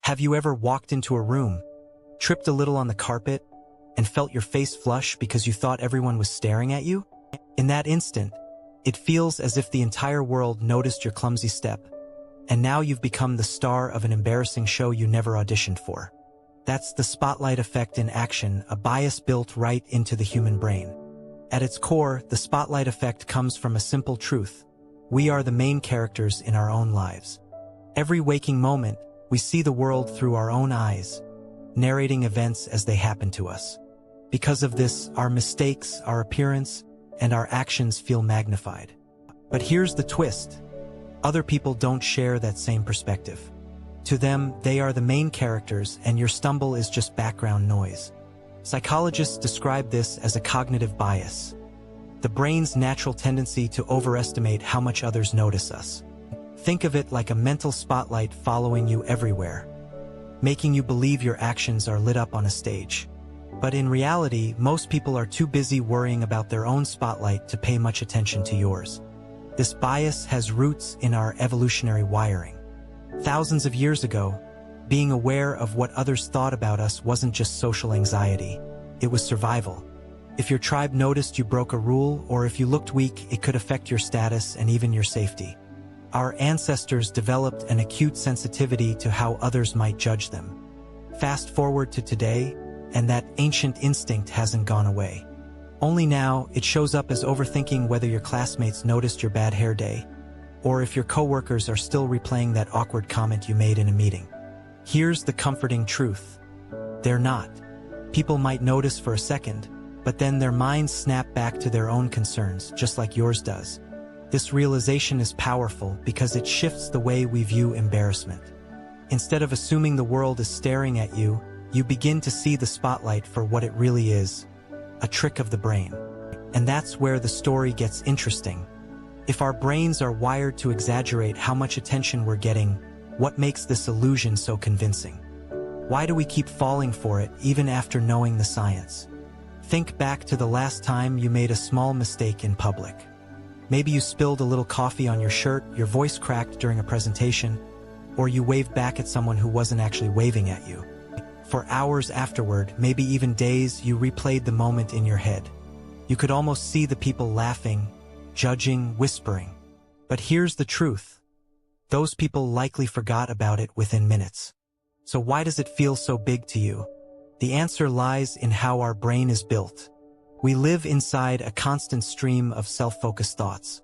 Have you ever walked into a room, tripped a little on the carpet, and felt your face flush because you thought everyone was staring at you? In that instant, it feels as if the entire world noticed your clumsy step, and now you've become the star of an embarrassing show you never auditioned for. That's the spotlight effect in action, a bias built right into the human brain. At its core, the spotlight effect comes from a simple truth. We are the main characters in our own lives. Every waking moment, we see the world through our own eyes, narrating events as they happen to us. Because of this, our mistakes, our appearance, and our actions feel magnified. But here's the twist. Other people don't share that same perspective. To them, they are the main characters, and your stumble is just background noise. Psychologists describe this as a cognitive bias, the brain's natural tendency to overestimate how much others notice us. Think of it like a mental spotlight following you everywhere, making you believe your actions are lit up on a stage. But in reality, most people are too busy worrying about their own spotlight to pay much attention to yours. This bias has roots in our evolutionary wiring. Thousands of years ago, being aware of what others thought about us wasn't just social anxiety, it was survival. If your tribe noticed you broke a rule, or if you looked weak, it could affect your status and even your safety. Our ancestors developed an acute sensitivity to how others might judge them. Fast forward to today, and that ancient instinct hasn't gone away. Only now, it shows up as overthinking whether your classmates noticed your bad hair day, or if your coworkers are still replaying that awkward comment you made in a meeting. Here's the comforting truth. They're not. People might notice for a second, but then their minds snap back to their own concerns, just like yours does. This realization is powerful because it shifts the way we view embarrassment. Instead of assuming the world is staring at you, you begin to see the spotlight for what it really is, a trick of the brain. And that's where the story gets interesting. If our brains are wired to exaggerate how much attention we're getting, what makes this illusion so convincing? Why do we keep falling for it even after knowing the science? Think back to the last time you made a small mistake in public. Maybe you spilled a little coffee on your shirt, your voice cracked during a presentation, or you waved back at someone who wasn't actually waving at you. For hours afterward, maybe even days, you replayed the moment in your head. You could almost see the people laughing, judging, whispering. But here's the truth. Those people likely forgot about it within minutes. So why does it feel so big to you? The answer lies in how our brain is built. We live inside a constant stream of self-focused thoughts.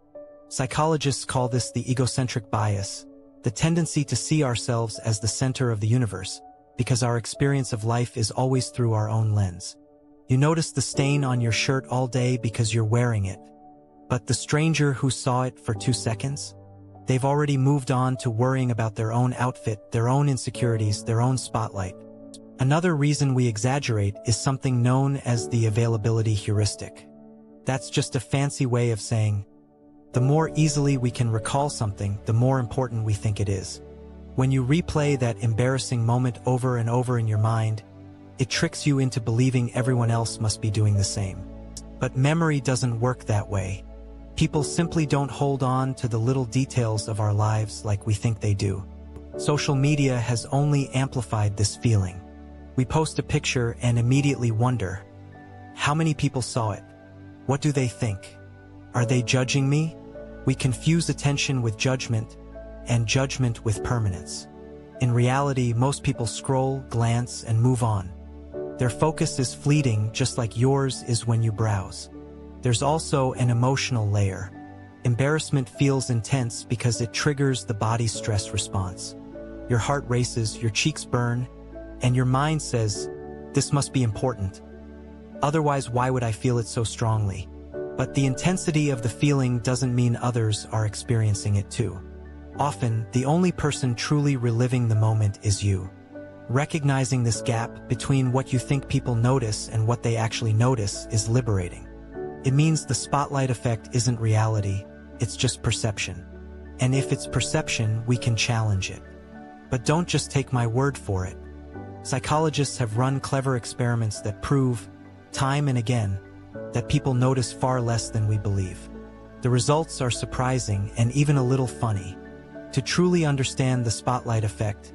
Psychologists call this the egocentric bias, the tendency to see ourselves as the center of the universe, because our experience of life is always through our own lens. You notice the stain on your shirt all day because you're wearing it. But the stranger who saw it for 2 seconds? They've already moved on to worrying about their own outfit, their own insecurities, their own spotlight. Another reason we exaggerate is something known as the availability heuristic. That's just a fancy way of saying, the more easily we can recall something, the more important we think it is. When you replay that embarrassing moment over and over in your mind, it tricks you into believing everyone else must be doing the same. But memory doesn't work that way. People simply don't hold on to the little details of our lives like we think they do. Social media has only amplified this feeling. We post a picture and immediately wonder, how many people saw it? What do they think? Are they judging me? We confuse attention with judgment, and judgment with permanence. In reality, most people scroll, glance, and move on. Their focus is fleeting, just like yours is when you browse. There's also an emotional layer. Embarrassment feels intense because it triggers the body's stress response. Your heart races, your cheeks burn, and your mind says, this must be important. Otherwise, why would I feel it so strongly? But the intensity of the feeling doesn't mean others are experiencing it too. Often, the only person truly reliving the moment is you. Recognizing this gap between what you think people notice and what they actually notice is liberating. It means the spotlight effect isn't reality, it's just perception. And if it's perception, we can challenge it. But don't just take my word for it. Psychologists have run clever experiments that prove, time and again, that people notice far less than we believe. The results are surprising and even a little funny. To truly understand the spotlight effect,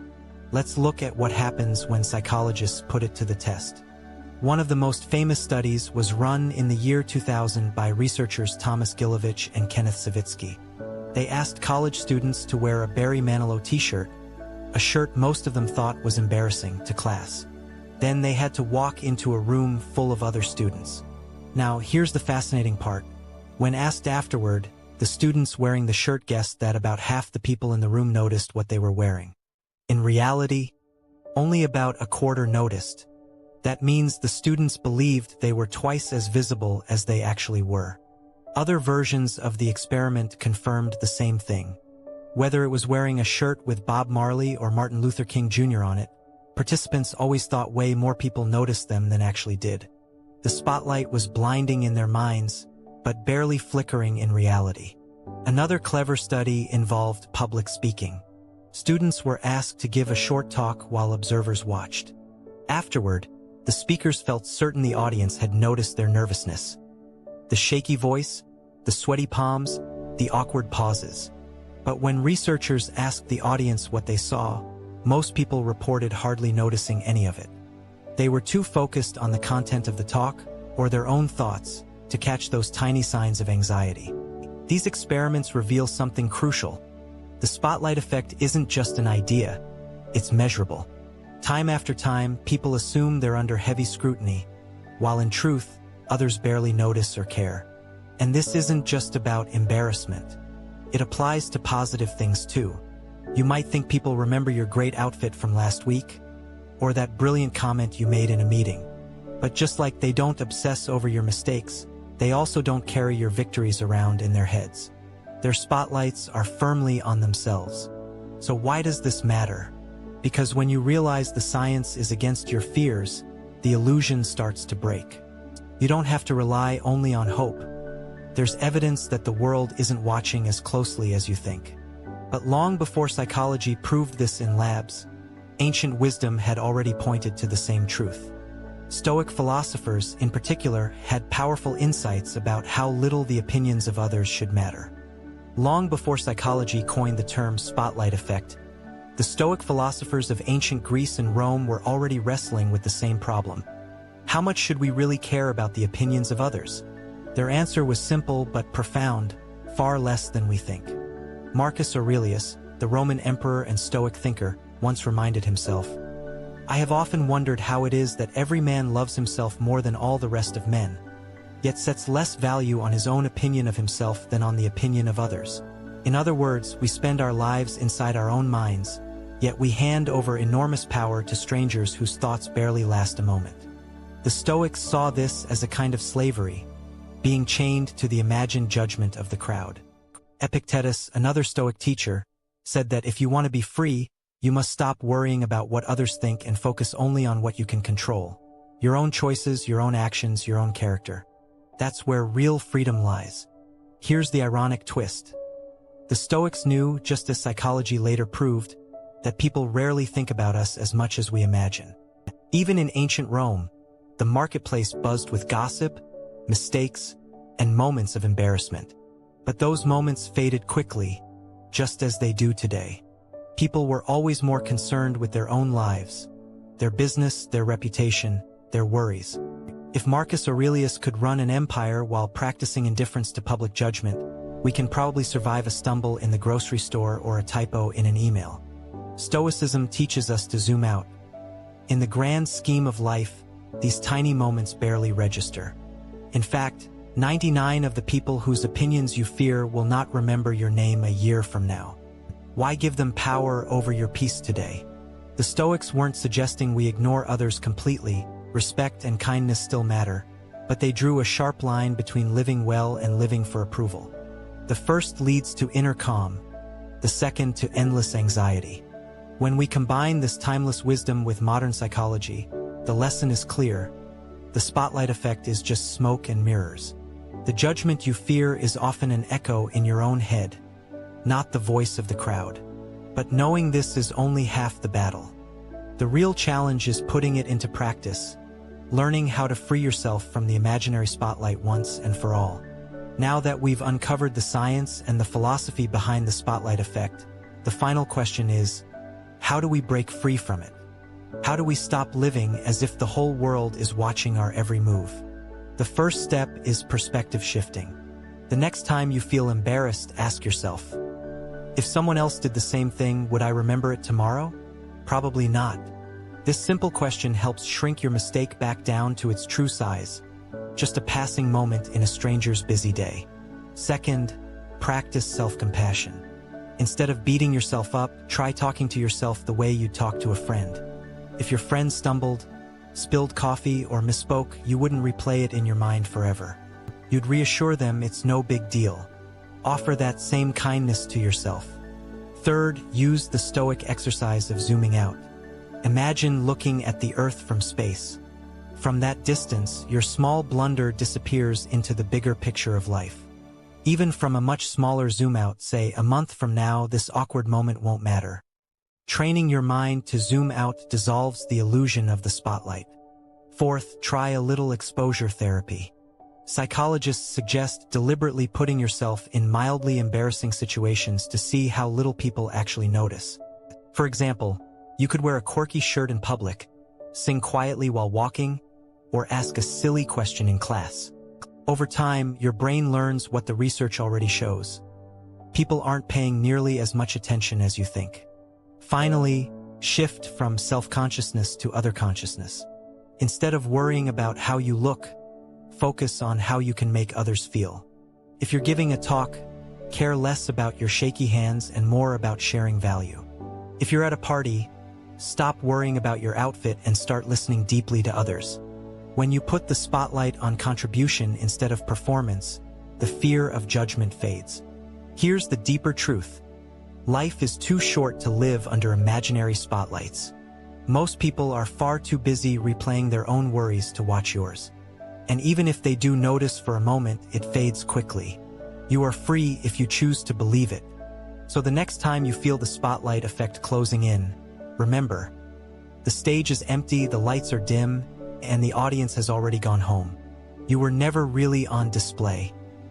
Let's look at what happens when psychologists put it to the test. One of the most famous studies was run in the year 2000 by researchers Thomas Gilovich and Kenneth Savitsky. They asked college students to wear a Barry Manilow t-shirt, a shirt most of them thought was embarrassing, to class. Then they had to walk into a room full of other students. Now, here's the fascinating part. When asked afterward, the students wearing the shirt guessed that about half the people in the room noticed what they were wearing. In reality, only about a quarter noticed. That means the students believed they were twice as visible as they actually were. Other versions of the experiment confirmed the same thing. Whether it was wearing a shirt with Bob Marley or Martin Luther King Jr. on it, participants always thought way more people noticed them than actually did. The spotlight was blinding in their minds, but barely flickering in reality. Another clever study involved public speaking. Students were asked to give a short talk while observers watched. Afterward, the speakers felt certain the audience had noticed their nervousness. The shaky voice, the sweaty palms, the awkward pauses. But when researchers asked the audience what they saw, most people reported hardly noticing any of it. They were too focused on the content of the talk or their own thoughts to catch those tiny signs of anxiety. These experiments reveal something crucial. The spotlight effect isn't just an idea, it's measurable. Time after time, people assume they're under heavy scrutiny, while in truth, others barely notice or care. And this isn't just about embarrassment. It applies to positive things too. You might think people remember your great outfit from last week, or that brilliant comment you made in a meeting. But just like they don't obsess over your mistakes, they also don't carry your victories around in their heads. Their spotlights are firmly on themselves. So why does this matter? Because when you realize the science is against your fears, the illusion starts to break. You don't have to rely only on hope. There's evidence that the world isn't watching as closely as you think. But long before psychology proved this in labs, ancient wisdom had already pointed to the same truth. Stoic philosophers, in particular, had powerful insights about how little the opinions of others should matter. Long before psychology coined the term spotlight effect, the Stoic philosophers of ancient Greece and Rome were already wrestling with the same problem. How much should we really care about the opinions of others? Their answer was simple but profound, far less than we think. Marcus Aurelius, the Roman emperor and Stoic thinker, once reminded himself, "I have often wondered how it is that every man loves himself more than all the rest of men, yet sets less value on his own opinion of himself than on the opinion of others." In other words, we spend our lives inside our own minds, yet we hand over enormous power to strangers whose thoughts barely last a moment. The Stoics saw this as a kind of slavery, being chained to the imagined judgment of the crowd. Epictetus, another Stoic teacher, said that if you want to be free, you must stop worrying about what others think and focus only on what you can control. Your own choices, your own actions, your own character. That's where real freedom lies. Here's the ironic twist. The Stoics knew, just as psychology later proved, that people rarely think about us as much as we imagine. Even in ancient Rome, the marketplace buzzed with gossip, mistakes, and moments of embarrassment. But those moments faded quickly, just as they do today. People were always more concerned with their own lives, their business, their reputation, their worries. If Marcus Aurelius could run an empire while practicing indifference to public judgment, we can probably survive a stumble in the grocery store or a typo in an email. Stoicism teaches us to zoom out. In the grand scheme of life, these tiny moments barely register. In fact, 99 of the people whose opinions you fear will not remember your name a year from now. Why give them power over your peace today? The Stoics weren't suggesting we ignore others completely. Respect and kindness still matter, but they drew a sharp line between living well and living for approval. The first leads to inner calm, the second to endless anxiety. When we combine this timeless wisdom with modern psychology, the lesson is clear. The spotlight effect is just smoke and mirrors. The judgment you fear is often an echo in your own head, not the voice of the crowd. But knowing this is only half the battle. The real challenge is putting it into practice, learning how to free yourself from the imaginary spotlight once and for all. Now that we've uncovered the science and the philosophy behind the spotlight effect, the final question is, how do we break free from it? How do we stop living as if the whole world is watching our every move? The first step is perspective shifting. The next time you feel embarrassed, ask yourself, if someone else did the same thing, would I remember it tomorrow? Probably not. This simple question helps shrink your mistake back down to its true size, just a passing moment in a stranger's busy day. Second, practice self-compassion. Instead of beating yourself up, try talking to yourself the way you'd talk to a friend. If your friend stumbled, spilled coffee, or misspoke, you wouldn't replay it in your mind forever. You'd reassure them it's no big deal. Offer that same kindness to yourself. Third, use the Stoic exercise of zooming out. Imagine looking at the Earth from space. From that distance, your small blunder disappears into the bigger picture of life. Even from a much smaller zoom out, say a month from now, this awkward moment won't matter. Training your mind to zoom out dissolves the illusion of the spotlight. Fourth, try a little exposure therapy. Psychologists suggest deliberately putting yourself in mildly embarrassing situations to see how little people actually notice. For example, you could wear a quirky shirt in public, sing quietly while walking, or ask a silly question in class. Over time, your brain learns what the research already shows. People aren't paying nearly as much attention as you think. Finally, shift from self-consciousness to other consciousness. Instead of worrying about how you look, focus on how you can make others feel. If you're giving a talk, care less about your shaky hands and more about sharing value. If you're at a party, stop worrying about your outfit and start listening deeply to others. When you put the spotlight on contribution instead of performance, the fear of judgment fades. Here's the deeper truth. Life is too short to live under imaginary spotlights. Most people are far too busy replaying their own worries to watch yours. And even if they do notice for a moment, it fades quickly. You are free if you choose to believe it. So the next time you feel the spotlight effect closing in, remember, the stage is empty, the lights are dim, and the audience has already gone home. You were never really on display.